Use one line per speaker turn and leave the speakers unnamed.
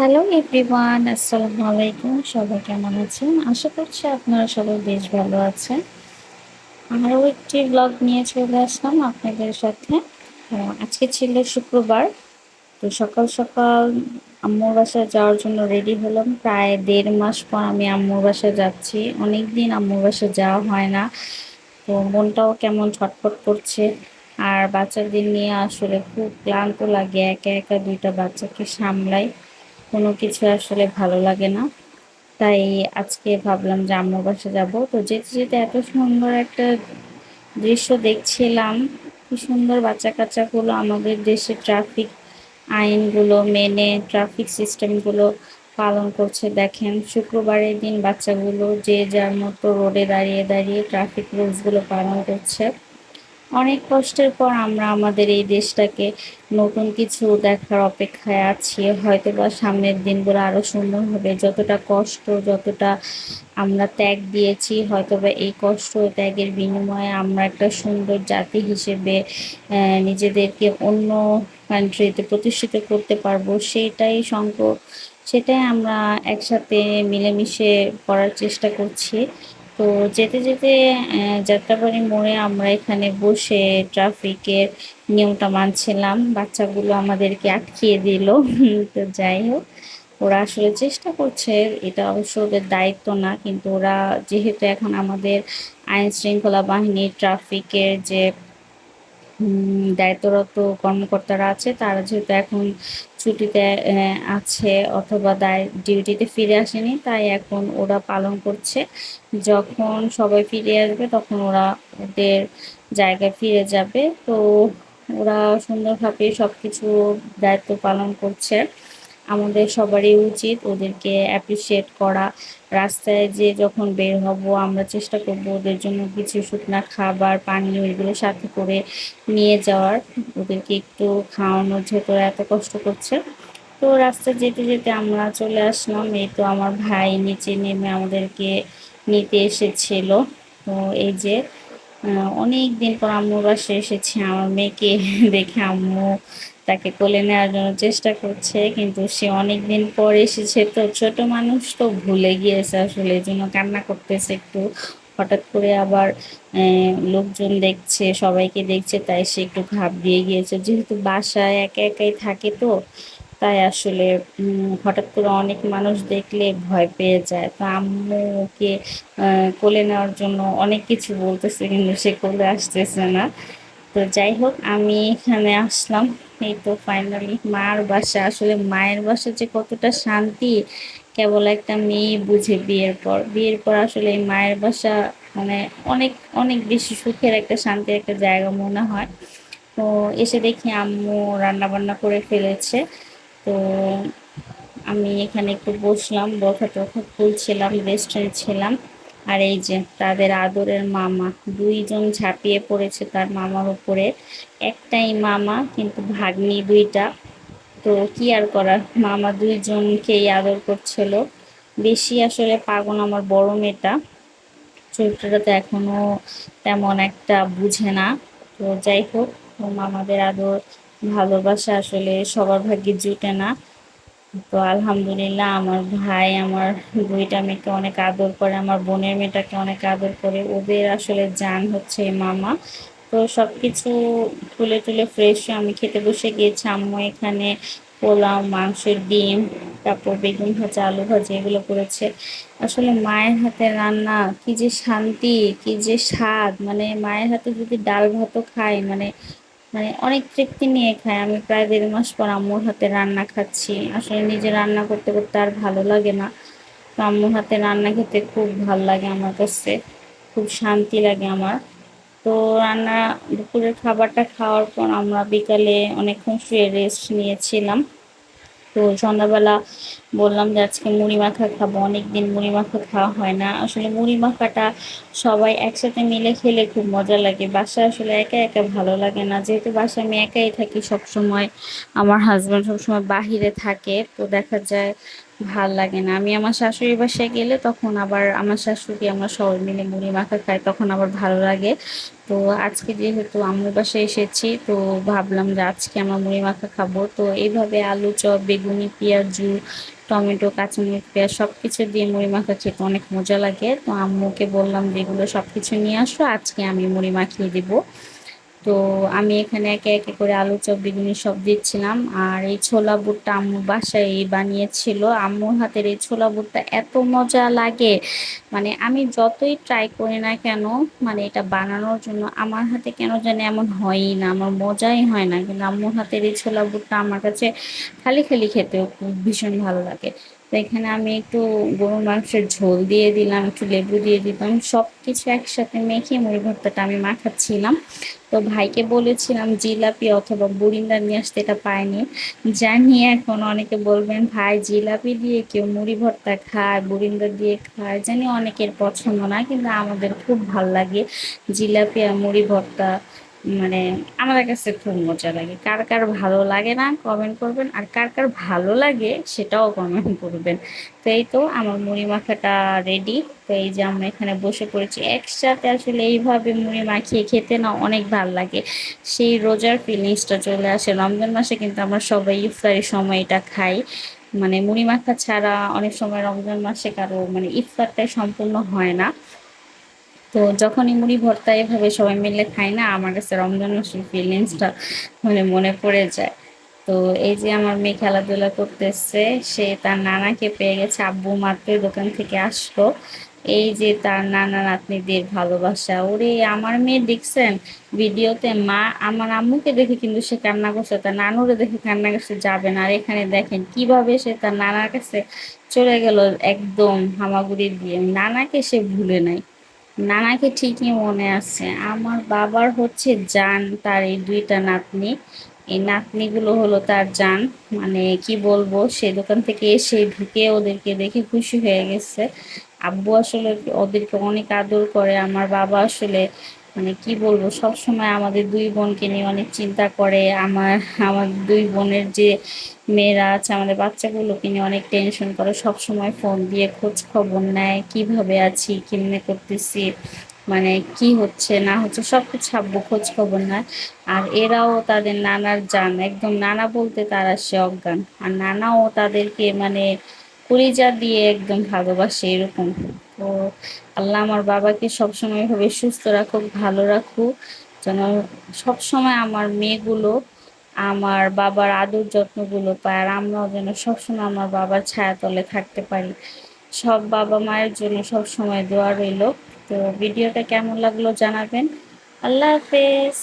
Hello everyone, আসসালামু আলাইকুম। সবাই কেমন আছেন? আশা করছি আপনারা সবাই বেশ ভালো আছেন। আরও একটি ব্লগ নিয়ে চলে আসলাম আপনাদের সাথে। আজকে ছিল শুক্রবার। তো সকাল সকাল আম্মুর বাসায় যাওয়ার জন্য রেডি হলাম। প্রায় ১.৫ মাস পর আমি আম্মুর বাসায় যাচ্ছি। অনেক দিন আম্মুর বাসায় যাওয়া হয় না। তো মনটাও কেমন ছটফট করছে। আর বাচ্চাদের নিয়ে আসলে খুব ক্লান্ত লাগে। একা একা ২টা বাচ্চাকে সামলাই। কোনো কিছু আসলে ভালো লাগে না। তাই আজকে ভাবলাম যে আম্মুর বাসায় যাবো। তো যেতে যেতে এত সুন্দর একটা দৃশ্য দেখছিলাম। কি সুন্দর বাচ্চা-কাচ্চাগুলো আমাদের দেশে ট্রাফিক আইনগুলো মেনে ট্রাফিক সিস্টেমগুলো পালন করছে। দেখেন, শুক্রবারের দিন বাচ্চাগুলো যে যার মতো রোডে দাঁড়িয়ে দাঁড়িয়ে ট্রাফিক রুলসগুলো পালন করছে। অনেক কষ্টের পর আমরা আমাদের এই দেশটাকে নতুন কিছু দেখার অপেক্ষায় আছি। হয়তোবা সামনের দিনগুলো আরো সুন্দর হবে। যতটা কষ্ট, যতটা আমরা ত্যাগ দিয়েছি, হয়তোবা এই কষ্ট ও ত্যাগের বিনিময়ে আমরা একটা সুন্দর জাতি হিসেবে নিজেদেরকে অন্য কান্ট্রিতে প্রতিষ্ঠিত করতে পারবো। সেটাই আমরা একসাথে মিলেমিশে করার চেষ্টা করছি। তো যেতে যেতে যাত্রাবাড়ি মোড়ে আমরা এখানে বসে ট্রাফিকের নিয়মটা মানছিলাম। বাচ্চাগুলো আমাদেরকে আটকিয়ে দিল। তো যাই হোক, ওরা আসলে চেষ্টা করছে। এটা অবশ্য ওদের দায়িত্ব না, কিন্তু ওরা যেহেতু এখন আমাদের আইন শৃঙ্খলা বাহিনী ট্রাফিকের যে দায়িত্বরত কর্মকর্তারা আছে, তারা যেহেতু এখন ছুটিতে আছে অথবা ডিউটিতে ফিরে আসেনি, তাই এখন ওরা পালন করছে। যখন সবাই ফিরে আসবে তখন ওরা ওদের জায়গায় ফিরে যাবে। তো ওরা সুন্দরভাবে সবকিছু দায়িত্ব পালন করছে। আমাদের সবারই উচিত ওদেরকে অ্যাপ্রিসিয়েট করা। রাস্তায় যে যখন বের হব আমরা চেষ্টা করব ওদের জন্য কিছু শুকনা খাবার, পানীয় এগুলো সাথে করে নিয়ে যাওয়ার। ওদেরকে একটু খাওয়ানোর, যেহেতু ওরা এত কষ্ট করছে। তো রাস্তায় যেতে যেতে আমরা চলে আসলাম। এই তো আমার ভাই নিচে নেমে আমাদেরকে নিতে এসেছিল। তো এই যে অনেক দিন পর আম্মুর বাসায় এসেছি। আমার মেয়েকে দেখে আম্মু তাকে কোলে নেওয়ার জন্য চেষ্টা করছে, কিন্তু সে অনেক দিন পর এসেছে। তো ছোট মানুষ তো ভুলে গিয়েছে আসলে, এই জন্য কান্না করতেছে একটু। হঠাৎ করে আবার লোকজন দেখছে, সবাইকে দেখছে, তাই সে একটু ঘাবড়িয়ে গিয়েছে। যেহেতু বাসায় একা একাই থাকে, তো তাই আসলে হঠাৎ করে অনেক মানুষ দেখলে ভয় পেয়ে যায়। তো আম্মু ওকে কোলে নেওয়ার জন্য অনেক কিছু বলতেছে, কিন্তু সে কোলে আসতেছে না। তো যাই হোক, আমি এখানে আসলাম। এই তো ফাইনালি মার বাসা। আসলে মায়ের বাসা যে কতটা শান্তি কেবল একটা মেয়ে বুঝে। বিয়ের পর আসলে এই মায়ের বাসা মানে অনেক অনেক বেশি সুখের একটা, শান্তির একটা জায়গা মনে হয়। তো এসে দেখি আম্মু রান্না বান্না করে ফেলেছে। তো আমি এখানে একটু বসলাম, বথা টথা খুলছিলাম, রেস্ট নিচ্ছিলাম। আর এই যে তাদের আদরের মামা, দুইজন ঝাঁপিয়ে পড়েছে তার মামার উপরে। একটাই মামা, কিন্তু ভাগ্নি দুইটা। তো কি আর করার, মামা দুইজনকেই আদর করছিল। বেশি আসলে পাগল আমার বড় মেয়েটা। চরিত্রটা তো এখনো তেমন একটা বুঝে না। তো যাই হোক, মামাদের আদর ভালোবাসা আসলে সবার ভাগ্যে জুটে না। তো আলহামদুলিল্লাহ, আমার ভাই আমার দুইটা মেয়েকে অনেক আদর করে, আমার বোনের মেয়েটাকে অনেক আদর করে। ওদের আসলে জান হচ্ছে এই মামা। তো সব কিছু তুলে তুলে ফ্রেশ আমি খেতে বসে গিয়েছি। আম্মু এখানে পোলাও, মাংসের ডিম, তারপর বেগুন ভাজা, আলু ভাজা এগুলো করেছে। আসলে মায়ের হাতে রান্না কি যে শান্তি, কি যে স্বাদ। মানে মায়ের হাতে যদি ডাল ভাতও খাই, মানে মানে অনেক তৃপ্তি নিয়ে খাই। আমি প্রায় ১.৫ মাস পর আম্মুর হাতে রান্না খাচ্ছি। আসলে নিজে রান্না করতে করতে আর ভালো লাগে না। তো আম্মুর হাতে রান্না খেতে খুব ভালো লাগে আমার কাছে, খুব শান্তি লাগে আমার। তো রান্না, দুপুরের খাবারটা খাওয়ার পর আমরা বিকালে অনেকক্ষণ শুয়ে রেস্ট নিয়েছিলাম। তো সন্ধ্যাবেলা বললাম যে আজকে মুড়ি মাখা খাবো। অনেকদিন মুড়ি মাখা খাওয়া হয় না। আসলে মুড়ি মাখাটা সবাই একসাথে মিলে খেলে খুব মজা লাগে। বাসায় আসলে একা একা ভালো লাগে না, যেহেতু বাসায় আমি একাই থাকি সব সময়। আমার হাজব্যান্ড সবসময় বাহিরে থাকে, তো দেখা যায় ভাল লাগে না। আমি আমার শাশুড়ির বাসায় গেলে তখন আবার আমার শাশুড়ি আমরা সবাই মিলে মুড়ি মাখা খাই, তখন আবার ভালো লাগে। তো আজকে যেহেতু আম্মুর বাসায় এসেছি, তো ভাবলাম যে আজকে আমরা মুড়ি মাখা খাবো। তো এইভাবে আলু চপ, বেগুনি, পেঁয়াজু, টমেটো, কাঁচামরিচ, পেঁয়াজ সবকিছু দিয়ে মুড়ি মাখা খেতে অনেক মজা লাগে। তো আম্মুকে বললাম যে এগুলো সবকিছু নিয়ে আসো, আজকে আমি মুড়ি মাখিয়ে দিব। তো আমি এখানে একে একে করে আলু চপ, বেগুনি সব দিচ্ছিলাম। আর এই ছোলা বুটটা আম্মু বাসায় বানিয়েছিল। আম্মুর হাতের এই ছোলা বুটটা এত মজা লাগে, মানে আমি যতই ট্রাই করি না কেন, মানে এটা বানানোর জন্য আমার হাতে কেন জানি এমন হয়ই না, আমার মজাই হয় না। কিন্তু আম্মুর হাতের এই ছোলা বুটটা আমার কাছে খালি খালি খেতেও খুব ভীষণ ভালো লাগে। তো এখানে আমি একটু গরুর মাংসের ঝোল দিয়ে দিলাম, একটু লেবু দিয়ে দিলাম, সব কিছু একসাথে মেখে মুড়ি ভর্তাটা আমি মাখাচ্ছিলাম। তো ভাইকে বলেছিলাম জিলাপি অথবা বুরিন্দা নিয়ে আসতে, এটা পাইনি। জানি এখন অনেকে বলবেন ভাই জিলাপি দিয়ে কেউ মুড়ি ভর্তা খায়, বুরিন্দা দিয়ে খায়, জানি অনেকের পছন্দ না, কিন্তু আমাদের খুব ভাল লাগে জিলাপি আর মুড়ি ভর্তা। মানে আমাদের কাছে খুব মজা লাগে। কার কার ভালো লাগে না কমেন্ট করবেন, আর কার কার ভালো লাগে সেটাও কমেন্ট করবেন। তো এই তো আমার মুড়ি মাখাটা রেডি। তো এই যে আমরা এখানে বসে পড়েছি একসাথে, আসলে এইভাবে মুড়ি মাখিয়ে খেতে না অনেক ভালো লাগে। সেই রোজার ফিলিংসটা চলে আসে। রমজান মাসে কিন্তু আমরা সবাই ইফতারের সময় এটা খাই। মানে মুড়ি মাখা ছাড়া অনেক সময় রমজান মাসে কারো মানে ইফতারটাই সম্পূর্ণ হয় না। তো যখনই মুড়ি ভর্তা এভাবে সবাই মিলে খাই না, আমার কাছে রমজান মাসের ফিলিংসটা মানে মনে পড়ে যায়। তো এই যে আমার মেয়ে খেলাধুলা করতেছে, সে তার নানাকে পেয়ে গেছে, আব্বু মাত্রই দোকান থেকে আসলো। এই যে তার নানা নাতনিদের ভালোবাসা, ওরে আমার মেয়ে দেখছেন ভিডিওতে, মা আমার আম্মুকে দেখে কিন্তু সে কান্না করছে, তার নানুরে দেখে কান্না করছে যাবে না। আর এখানে দেখেন কিভাবে সে তার নানার কাছে চলে গেল, একদম হামাগুড়ি দিয়ে। নানাকে সে ভুলে নাই, নানাকে ঠিকই মনে আছে। আমার বাবার হচ্ছে জান তার এই দুইটা নাতনি, এই নাতনিগুলো হলো তার জান। মানে কি বলবো, সে দোকান থেকে এসে ঢুকে ওদেরকে দেখে খুশি হয়ে গেছে। আব্বু আসলে ওদেরকে অনেক আদর করে। আমার বাবা আসলে মানে কি বলবো, সব সময় আমাদের দুই বোনকে নিয়ে অনেক চিন্তা করে। আমার দুই বোনের যে মেয়েরা আছে, আমাদের বাচ্চাগুলোকে নিয়ে অনেক টেনশন করে, সব সময় ফোন দিয়ে খোঁজ খবর নেয়, কিভাবে আছি, কেমনে করতেছি, মানে কি হচ্ছে না হচ্ছে সবকিছু আব্বু খোঁজ খবর নেয়। আর এরাও তাদের নানার জান, একদম নানা বলতে তারা সে অজ্ঞান। আর নানাও তাদেরকে মানে কলিজা দিয়ে একদম ভালোবাসে এরকম। তো আল্লাহ আমার বাবাকে সবসময় এভাবে সুস্থ রাখুক, ভালো রাখুক, যেন সবসময় আমার মেয়েগুলো আমার বাবার আদর যত্নগুলো পায়, আর আমরাও যেন সবসময় আমার বাবার ছায়াতলে থাকতে পারি। সব বাবা মায়ের জন্য সব সময় দোয়া রইল। তো ভিডিওটা কেমন লাগলো জানাবেন। আল্লাহ হাফেজ।